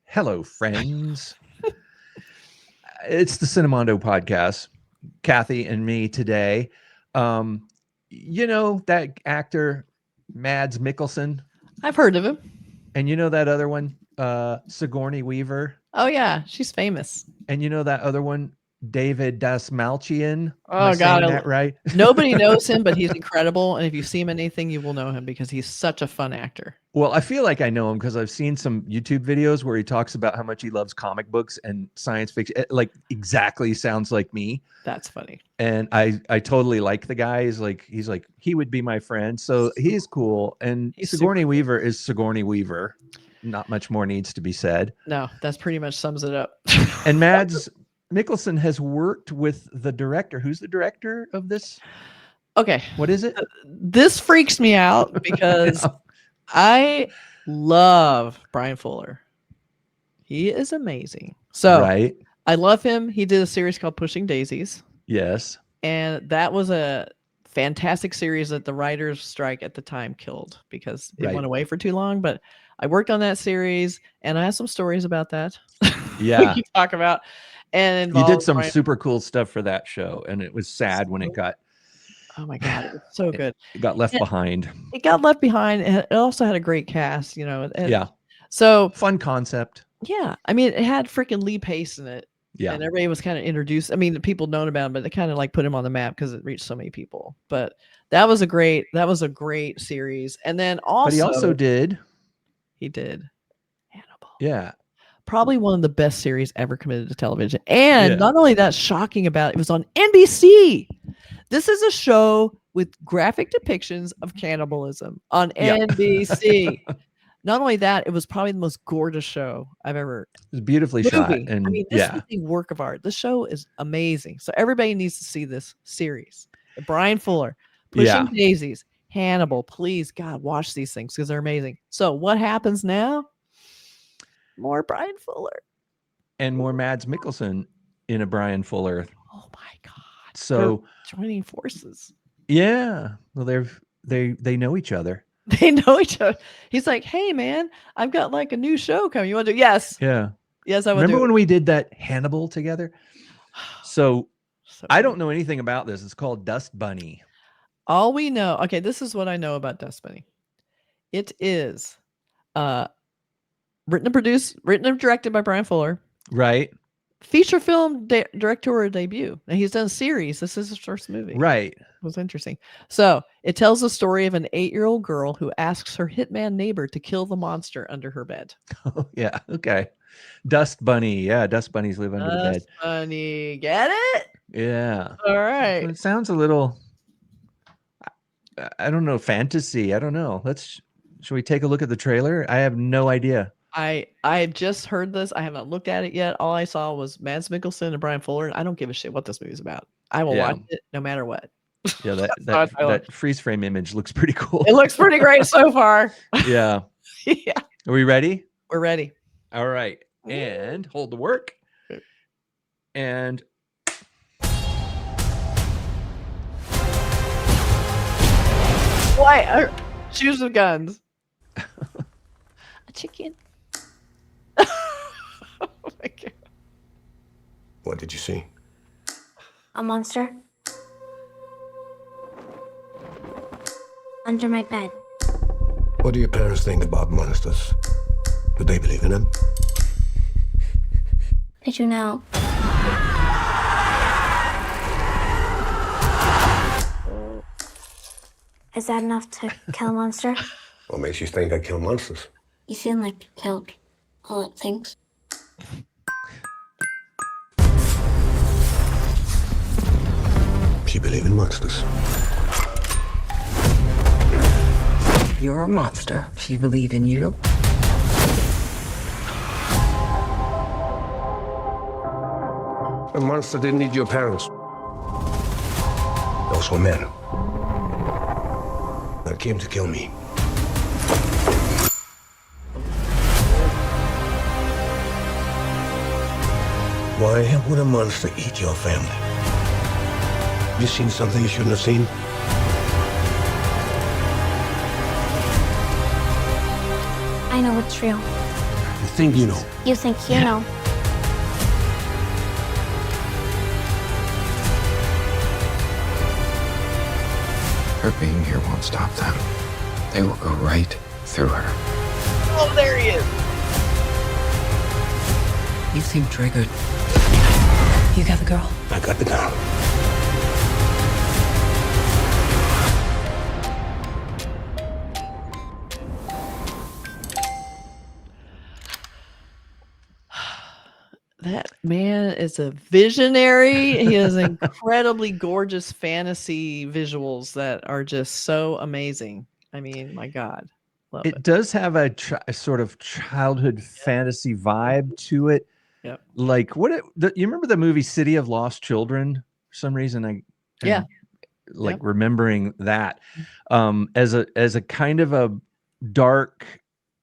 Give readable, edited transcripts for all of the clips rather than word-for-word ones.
Hello, friends. It's the Cinemondo podcast. Kathy and me today. You know that actor, Mads Mikkelsen? I've heard of him. And you know that other one, Sigourney Weaver? Oh, yeah. She's famous. And you know that other one, David Dastmalchian? Oh, God. That right? Nobody knows him, but he's incredible. And if you see him in anything, you will know him because he's such a fun actor. Well, I feel like I know him because I've seen some YouTube videos where he talks about how much he loves comic books and science fiction. It, like, exactly sounds like me. That's funny. And I totally like the guy. He's like he would be my friend. So he's cool. And Sigourney Weaver is Sigourney Weaver. Not much more needs to be said. No, that's pretty much sums it up. And Mads Mikkelsen has worked with the director. Who's the director of this? Okay. What is it? This freaks me out because I love Bryan Fuller. He is amazing. So right. I love him. He did a series called Pushing Daisies. Yes. And that was a fantastic series that the writers' strike at the time killed because it went away for too long. But I worked on that series and I have some stories about that. Yeah. We can talk about. And you did some super cool stuff for that show. And it was sad when it got. Oh my God. It was so good. It got left behind. It got left behind. And it also had a great cast, you know. Yeah. So fun concept. Yeah. I mean, it had freaking Lee Pace in it. Yeah. And everybody was kind of introduced. I mean, the people known about him, but they kind of like put him on the map because it reached so many people. But that was a great series. And then also. But he also did. He did Hannibal. Yeah. Probably one of the best series ever committed to television. And not only that, shocking about it was on NBC. This is a show with graphic depictions of cannibalism on NBC. Not only that, it was probably the most gorgeous show I've ever. It was beautifully shot. And I mean, this is a work of art. The show is amazing. So everybody needs to see this series. Bryan Fuller, Pushing Daisies, Hannibal. Please, God, watch these things because they're amazing. So what happens now? More Bryan Fuller. And more Mads Mikkelsen in a Bryan Fuller. Oh my God. So they're joining forces. Yeah. Well, they know each other. They know each other. He's like, hey man, I've got like a new show coming. You want to do? Yes. Yeah. Yes, I would. Remember when we did that Hannibal together? So I don't know anything about this. It's called Dust Bunny. All we know. Okay, this is what I know about Dust Bunny. It is written and directed by Bryan Fuller. Right. Feature film directorial debut. And he's done a series. This is his first movie. Right. It was interesting. So it tells the story of an 8-year-old girl who asks her hitman neighbor to kill the monster under her bed. Oh, yeah. Okay. Dust Bunny. Yeah. Dust bunnies live under the bed. Dust Bunny. Get it? Yeah. All right. It sounds a little, I don't know, fantasy. I don't know. Should we take a look at the trailer? I have no idea. I just heard this. I haven't looked at it yet. All I saw was Mads Mikkelsen and Bryan Fuller. I don't give a shit what this movie's about. I will watch it no matter what. Yeah, that freeze frame image looks pretty cool. It looks pretty great so far. Yeah. Yeah. Are we ready? We're ready. All right. And hold the work. And why? Choose the guns. A chicken. Oh my God. What did you see? A monster. Under my bed. What do your parents think about monsters? Do they believe in them? Did you know? Is that enough to kill a monster? What makes you think I kill monsters? You seem like you killed all it thinks. You believe in monsters? You're a monster. She believe in you. A monster didn't need your parents. Those were men that came to kill me. Why would a monster eat your family? You seen something you shouldn't have seen? I know it's real. You think you know? You think you know. Her being here won't stop them. They will go right through her. Oh, there he is. You seem triggered. You got the girl? I got the girl. That man is a visionary. He has incredibly gorgeous fantasy visuals that are just so amazing. I mean, my God. Love It it. does have a sort of childhood fantasy vibe to it. Yep. Like you remember the movie City of Lost Children? For some reason I'm Yeah. like Yep. remembering that as a kind of a dark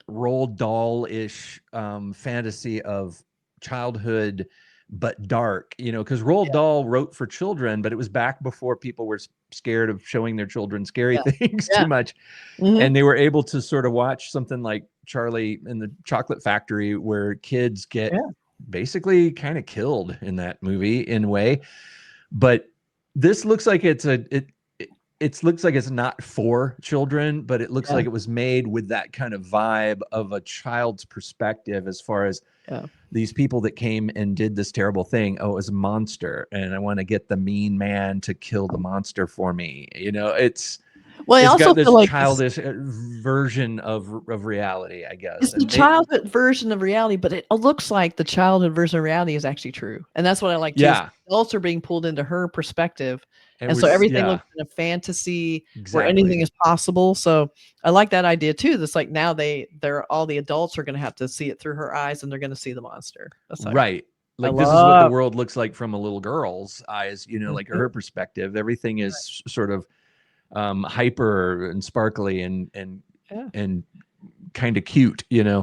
Roald Dahl-ish fantasy of childhood but dark, because Roald Dahl wrote for children, but it was back before people were scared of showing their children scary things too much. And they were able to sort of watch something like Charlie and the Chocolate Factory, where kids get basically kind of killed in that movie in a way. But this looks like it looks like it's not for children, but it looks like it was made with that kind of vibe of a child's perspective, as far as these people that came and did this terrible thing. Oh, it was a monster, and I want to get the mean man to kill the monster for me. It's I also got this feel like childish version of reality, I guess. it's the childhood version of reality, but it looks like the childhood version of reality is actually true. And that's what I like too. Yeah. Adults are being pulled into her perspective. And so we're- everything yeah, looks in a fantasy where exactly. anything is possible. So I like that idea too. That's like now they're all the adults are going to have to see it through her eyes, and they're going to see the monster. That's like, Right. Like this is what the world looks like from a little girl's eyes, like her perspective. Everything is sort of hyper and sparkly and kind of cute, Yeah.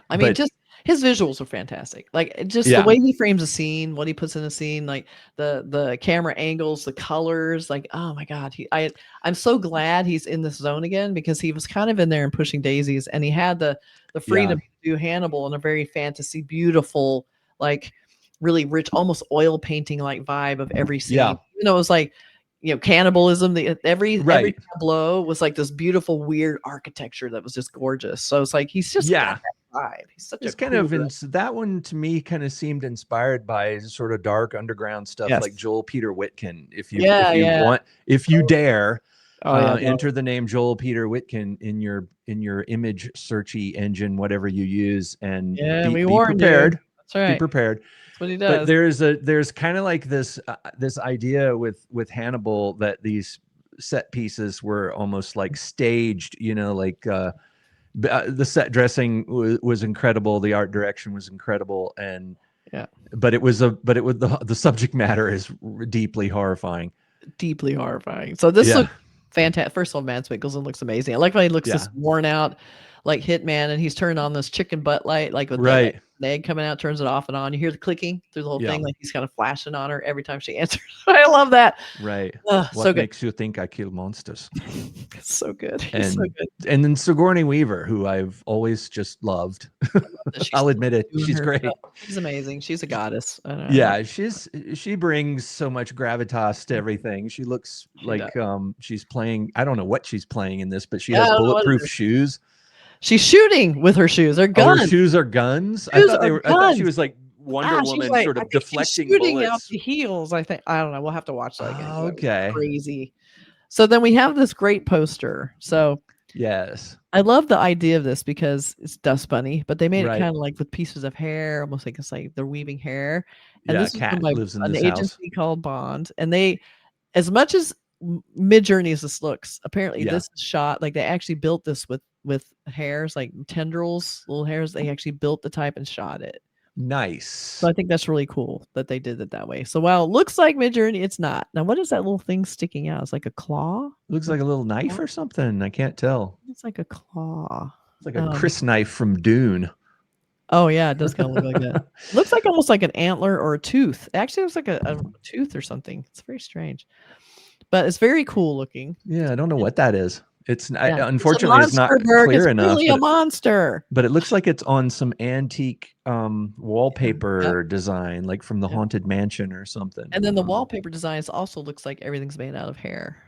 I mean, But- just his visuals are fantastic. Like just the way he frames a scene, what he puts in a scene, like the camera angles, the colors, like, oh my God. I'm so glad he's in this zone again, because he was kind of in there and Pushing Daisies, and he had the freedom to do Hannibal in a very fantasy, beautiful, like really rich, almost oil painting like vibe of every scene. Yeah. It was like, cannibalism, every Right. tableau was like this beautiful, weird architecture that was just gorgeous. So it's like, he's just got that vibe. He's such It's a kind cool of villain. that one to me kind of seemed inspired by sort of dark underground stuff like Joel Peter Witkin. If you dare enter the name Joel Peter Witkin in your image searchy engine, whatever you use, and be prepared. You. That's right. Be prepared. That's what he does. But there's kind of like this idea with Hannibal that these set pieces were almost like staged, like the set dressing was incredible, the art direction was incredible, and but the subject matter is deeply horrifying. Deeply horrifying. So this looks fantastic. First of all, Mads Mikkelsen looks amazing. I like when he looks this worn out, like Hitman, and he's turned on this chicken butt light, like with the egg coming out, turns it off and on. You hear the clicking through the whole thing, like he's kind of flashing on her every time she answers. I love that. Right. What so makes you think I kill monsters? It's so good. And, so good. And then Sigourney Weaver, who I've always just loved. I'll admit it. She's great. Stuff. She's amazing. She's a goddess. Yeah, she brings so much gravitas to everything. She looks like she's playing. I don't know what she's playing in this, but she has bulletproof shoes. She's shooting with her shoes. They're guns. Her shoes are guns. I thought she was like Wonder Woman, like, sort of deflecting shooting bullets out the heels. I think. I don't know. We'll have to watch that again. Okay. Crazy. So then we have this great poster. So yes, I love the idea of this because it's Dust Bunny, but they made it kind of like with pieces of hair, almost like it's like they're weaving hair. And this Cat is lives in an this agency called Bond, and they, as much as Mid-Journey as this looks, apparently this is shot like they actually built this with hairs, like tendrils, little hairs. They actually built the type and shot it. Nice. So I think that's really cool that they did it that way. So while it looks like Mid-Journey, it's not. Now, what is that little thing sticking out? It's like a claw. Looks like a little knife or something. I can't tell. It's like a claw. It's like a Chris knife from Dune. Oh yeah, it does kind of look like that. Looks like almost like an antler or a tooth. Actually, it looks like a tooth or something. It's very strange, but it's very cool looking. Yeah, I don't know what that is. It's Yeah. unfortunately it's not Burk. clear It's enough, really a monster. but it looks like it's on some antique Yep. wallpaper design, like from the Yep. Haunted Mansion or something. And then the wallpaper designs also looks like everything's made out of hair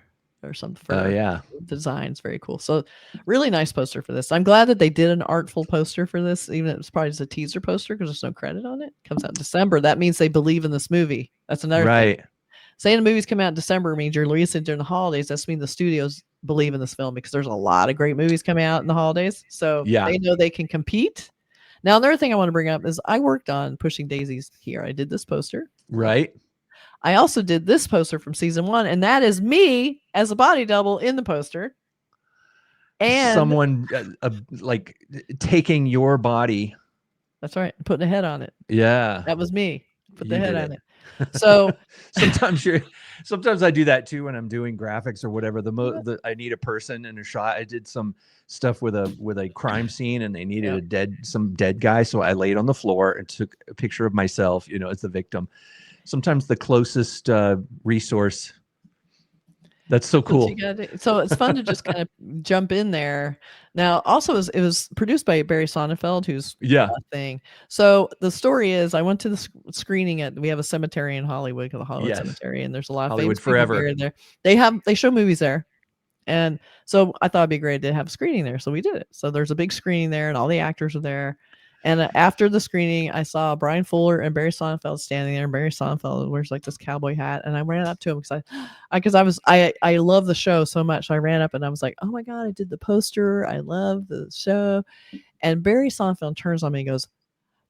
or something. Oh yeah. Designs very cool. So really nice poster for this. I'm glad that they did an artful poster for this, even if it was probably just a teaser poster because there's no credit on it. Comes out in December. That means they believe in this movie. That's another thing. Right. Saying the movies come out in December means you're releasing during the holidays. That's mean the studios believe in this film because there's a lot of great movies coming out in the holidays. So Yeah. they know they can compete. Now, another thing I want to bring up is I worked on Pushing Daisies here. I did this poster. Right. I also did this poster from season 1, and that is me as a body double in the poster. And someone like taking your body. That's right. Putting a head on it. Yeah. That was me. Put the You head did on it. So sometimes I do that too when I'm doing graphics or whatever. I need a person in a shot. I did some stuff with a crime scene and they needed some dead guy, so I laid on the floor and took a picture of myself, as the victim. Sometimes the closest resource. That's so cool. So it's fun to just kind of jump in there. Now, also, it was produced by Barry Sonnenfeld, who's a thing. So the story is, I went to the screening we have a cemetery in Hollywood called the Hollywood Cemetery, and there's a lot of Hollywood famous forever there. They show movies there, and so I thought it'd be great to have a screening there. So we did it. So there's a big screening there, and all the actors are there. And after the screening, I saw Bryan Fuller and Barry Sonnenfeld standing there. And Barry Sonnenfeld wears like this cowboy hat, and I ran up to him because I love the show so much. So I ran up and I was like, "Oh my god, I did the poster. I love the show." And Barry Sonnenfeld turns on me and goes,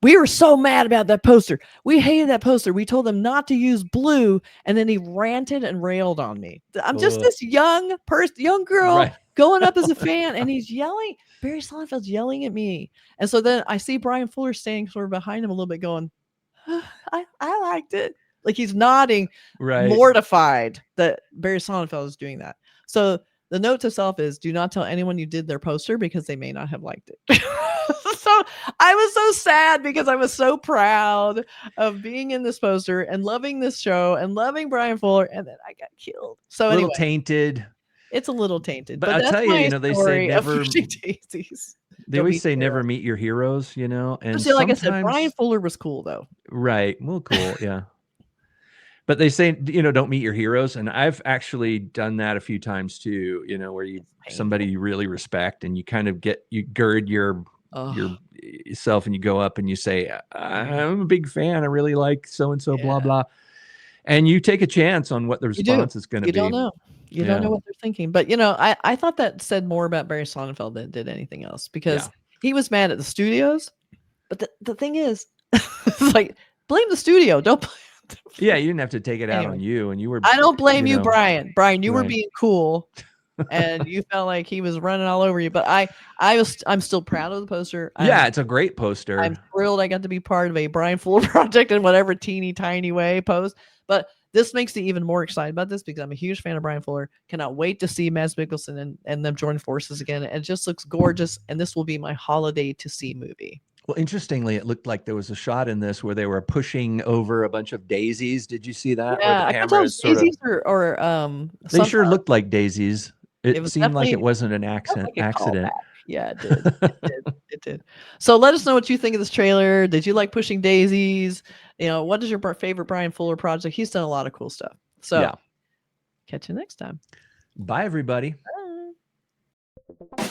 "We were so mad about that poster. We hated that poster. We told them not to use blue." And then he ranted and railed on me. I'm just this young girl going up as a fan, and he's yelling. Barry Sonnenfeld's yelling at me. And so then I see Bryan Fuller standing sort of behind him a little bit going, I liked it. Like he's nodding, mortified that Barry Sonnenfeld is doing that. So the note to self is, do not tell anyone you did their poster because they may not have liked it. So I was so sad because I was so proud of being in this poster and loving this show and loving Bryan Fuller, and then I got killed. So anyway, tainted. It's a little tainted, but I'll tell you, they say never. They always say never meet your heroes, And so, like I said, Bryan Fuller was cool though. Right. Well, cool. Yeah. But they say, don't meet your heroes. And I've actually done that a few times too, where somebody you really respect and you kind of you gird yourself and you go up and you say, I'm a big fan. I really like so-and-so, blah, blah. And you take a chance on what the response is going to be. You don't know. You don't know what they're thinking. But, I thought that said more about Barry Sonnenfeld than it did anything else because he was mad at the studios. But the thing is, it's like, blame the studio. Don't blame. Yeah, you didn't have to take it out on you. And you were. I don't blame you, Brian. Brian, you were being cool. And you felt like he was running all over you. But I'm still proud of the poster. It's a great poster. I'm thrilled I got to be part of a Bryan Fuller project in whatever teeny tiny way post. But this makes me even more excited about this because I'm a huge fan of Bryan Fuller. Cannot wait to see Mads Mikkelsen and them join forces again. It just looks gorgeous. And this will be my holiday to see movie. Well, interestingly, it looked like there was a shot in this where they were pushing over a bunch of daisies. Did you see that? Yeah, I thought it was daisies or they sure looked like daisies. It seemed like it wasn't an accident. Yeah, it did. It did. So let us know what you think of this trailer. Did you like Pushing Daisies? What is your favorite Bryan Fuller project? He's done a lot of cool stuff. So catch you next time. Bye, everybody. Bye.